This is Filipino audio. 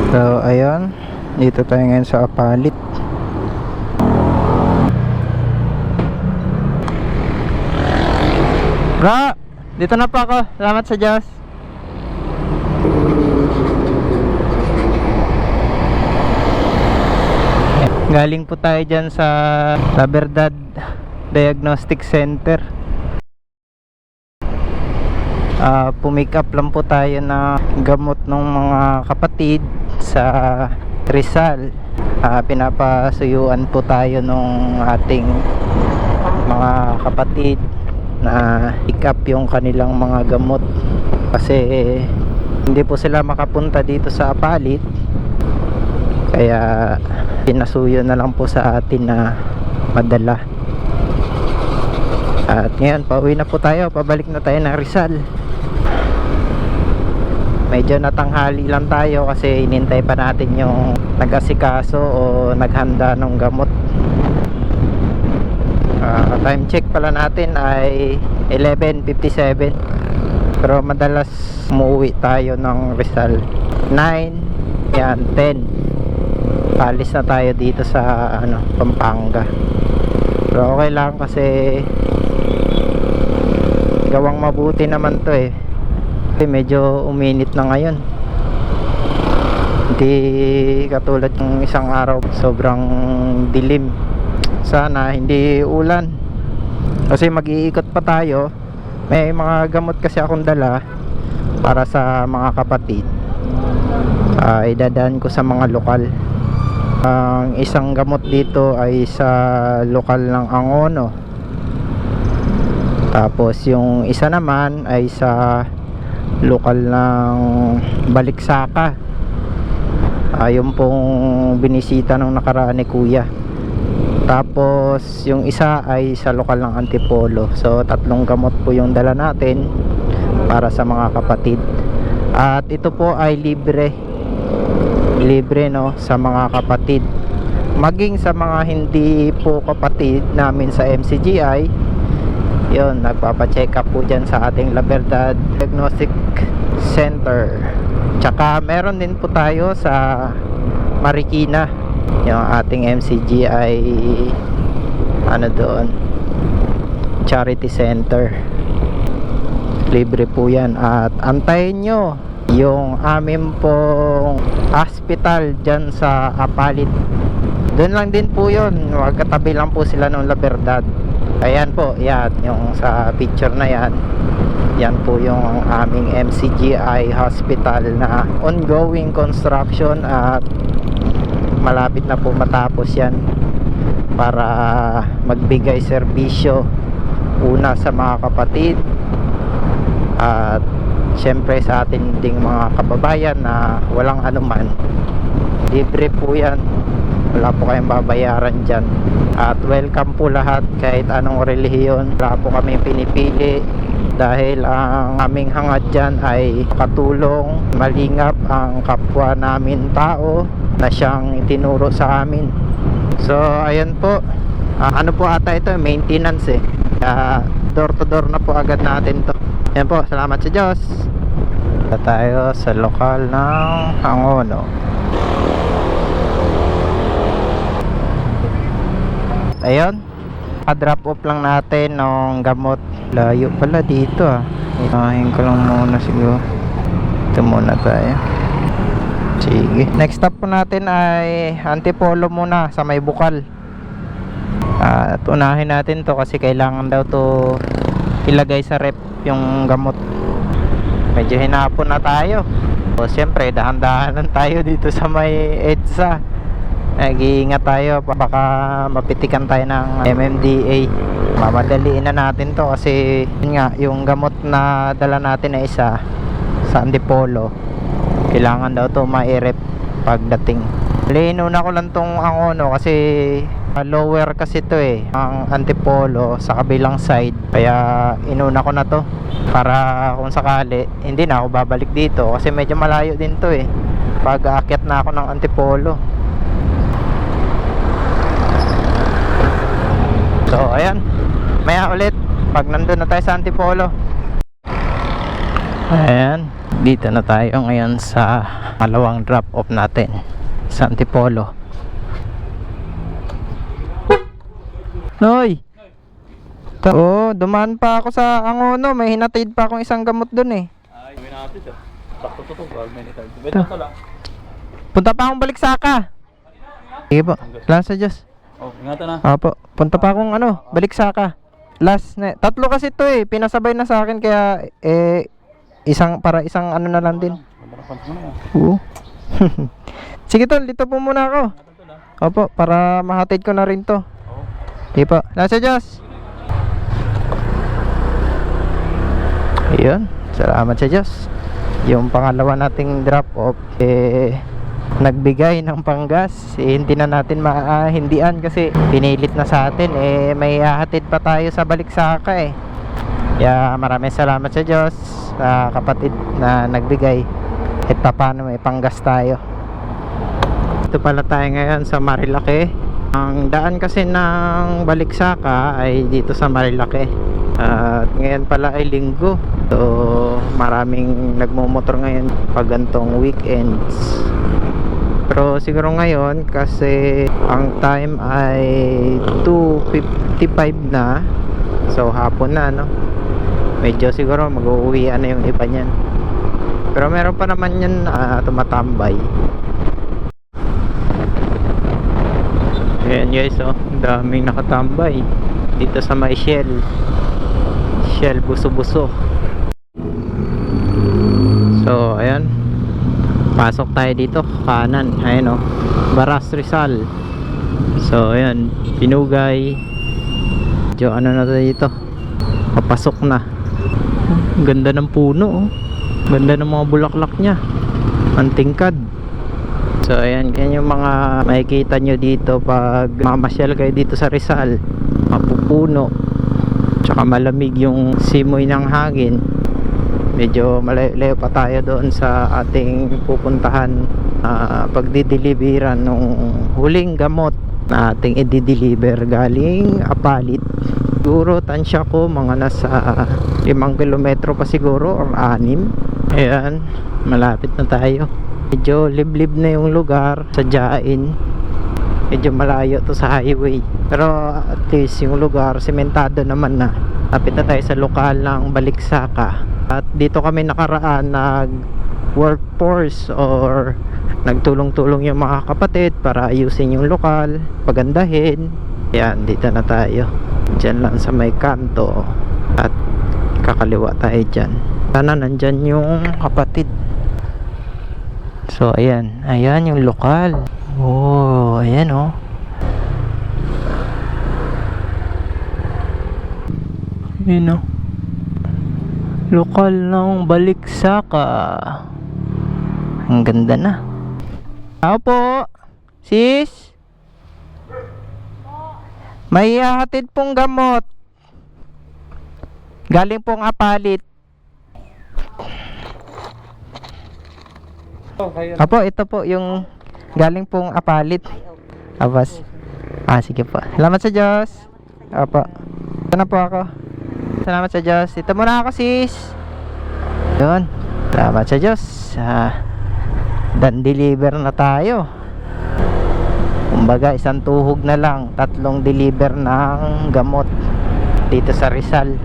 So ayun, dito tayo ngayon sa Apalit. Bro, dito na po ako. Salamat sa Diyos. Galing po tayo dyan sa La Verdad Diagnostic Center. Pumick up lang po tayo na gamot ng mga kapatid sa Rizal. Pinapasuyuan po tayo nung ating mga kapatid na pick up yung kanilang mga gamot kasi hindi po sila makapunta dito sa Apalit, kaya pinasuyo na lang po sa atin na madala. At ngayon pauwi na po tayo, pabalik na tayo ng Rizal. Medyo natanghali lang tayo kasi inintay pa natin yung nag-asikaso o naghanda ng gamot. Time check pala natin ay 11:57, pero madalas umuwi tayo ng Rizal 9, yan 10. Alis na tayo dito sa Pampanga. Pero okay lang kasi gawang mabuti naman to eh. Medyo uminit na ngayon, hindi katulad ng isang araw sobrang dilim. Sana hindi ulan kasi mag-iikot pa tayo. May mga gamot kasi akong dala para sa mga kapatid. Idadaan ko sa mga lokal. Ang isang gamot dito ay sa lokal ng Angono, tapos yung isa naman ay sa lokal ng Baliksaka. Yung pong binisita nung nakaraan ni Kuya. Tapos yung isa ay sa lokal ng Antipolo. So tatlong gamot po yung dala natin para sa mga kapatid. At ito po ay libre no, sa mga kapatid. Maging sa mga hindi po kapatid namin sa MCGI, yun, nagpapacheck up po dyan sa ating La Verdad Diagnostic Center. Tsaka meron din po tayo sa Marikina, yung ating MCGI doon, Charity Center. Libre po yan. At antayin nyo yung amin pong hospital dyan sa Apalit. Doon lang din po yun, magkatabi lang po sila ng La Verdad. Ayan po, yan yung sa picture na yan. Yan po yung aming MCGI hospital na ongoing construction at malapit na po matapos yan para magbigay serbisyo una sa mga kapatid at syempre sa ating ding mga kababayan na walang anuman. Libre po yan, wala po kayong babayaran dyan. At welcome po lahat kahit anong relihiyon. Wala po kami pinipili dahil ang aming hangad dyan ay katulong, malingap ang kapwa namin tao na siyang itinuro sa amin. So ayan po, ano po ata ito, maintenance eh. Door to door na po agad natin to. Ayan po, salamat sa Diyos. Punta tayo sa lokal ng Angono. Ayun, pa-drop off lang natin ng gamot. Layo pala dito Hihin ko lang muna siguro. Ito muna tayo. Sige, next stop po natin ay Antipolo muna sa may Bukal. At unahin natin to kasi kailangan daw to ilagay sa rep yung gamot. Medyo hinapon na tayo. So syempre dahan-dahan lang tayo dito sa may EDSA. Nag-iingat tayo, baka mapitikan tayo ng MMDA. Mamadaliin na natin to kasi yun nga, yung gamot na dala natin na isa sa Antipolo, kailangan daw to ma-rep pagdating. Inuna ko lang tong Angono kasi lower kasi to ang Antipolo sa kabilang side, kaya inuna ko na to para kung sakali hindi na ako babalik dito kasi medyo malayo din to pag aakyat na ako ng Antipolo. So ayan, maya ulit pag nandun na tayo sa Antipolo. Ayan, dito na tayo ngayon sa malawang drop off natin sa Antipolo. Noy! Oo, dumaan pa ako sa Angono. May hinatid pa akong isang gamot dun eh. Ay, may nakatid ah. Sakto to, may nakatid. Beto ka lang. Punta pa akong Baliksaka. Sige po, salamat sa Diyos. Oh, ingatan na. Opo, punta pa akong Baliksaka. Last na, tatlo kasi to eh, pinasabay na sa akin kaya isang na lang din. Oo. Sige tol, dito po muna ako. Opo, para mahatid ko na rin to. Sige po, salamat sa Diyos. Ayun, salamat sa Diyos. Yung pangalawa nating drop off nagbigay ng panggas, hindi na natin mahindian kasi pinilit na sa atin may hahatid pa tayo sa Baliksaka eh. Kaya maraming salamat sa Diyos, sa kapatid na nagbigay at paano may panggas tayo. Ito pala tayo ngayon sa Marilake. Ang daan kasi ng Baliksaka ay dito sa Marilake. At ngayon pala ay linggo, so maraming nagmumotor ngayon pag gantong weekends. Pero siguro ngayon kasi ang time ay 2:55 na, so hapon na medyo siguro mag-uuwian na yung iba niyan. Pero meron pa naman yan tumatambay. Ayan guys, daming nakatambay dito sa may Shell Buso-Buso. So ayan, pasok tayo dito kanan. Ayan Baras Rizal. So ayan, Pinugay. Medyo na dito, papasok na. Ganda ng puno ganda ng mga bulaklak nya, ang tingkad. So ayan, yan yung mga makikita nyo dito pag mamasyal kayo dito sa Rizal. Mapupuno, tsaka malamig yung simoy ng hangin. Medyo malayo pa tayo doon sa ating pupuntahan pagdideliveran nung huling gamot na ating i-deliver galing Apalit. Siguro tansya ko mga nasa 5 kilometro pa siguro or 6. Ayan, malapit na tayo. Medyo liblib na yung lugar, sadyain. Medyo malayo to sa highway, pero at least yung lugar sementado naman na. Lapit na tayo sa lokal ng Baliksaka. At dito kami nakaraan nag workforce or nagtulong-tulong yung mga kapatid para ayusin yung lokal, pagandahin. Yan, dito na tayo. Diyan lang sa may kanto at kakaliwa tayo dyan. Sana nandyan yung kapatid. So ayan yung lokal. Oh, ayan Ayan lokal ng Baliksaka. Ang ganda na. Ako po, sis. May hatid pong gamot. Galing pong Apalit. Apo, ito po yung galing pong Apalit. Abas. Sige po. Salamat sa Diyos. Apo. Ito na po ako. Salamat sa Diyos. Ito muna ako, sis. Yun. Salamat sa Diyos. Dan deliver na tayo. Kumbaga, isang tuhog na lang. 3 deliver ng gamot dito sa Rizal.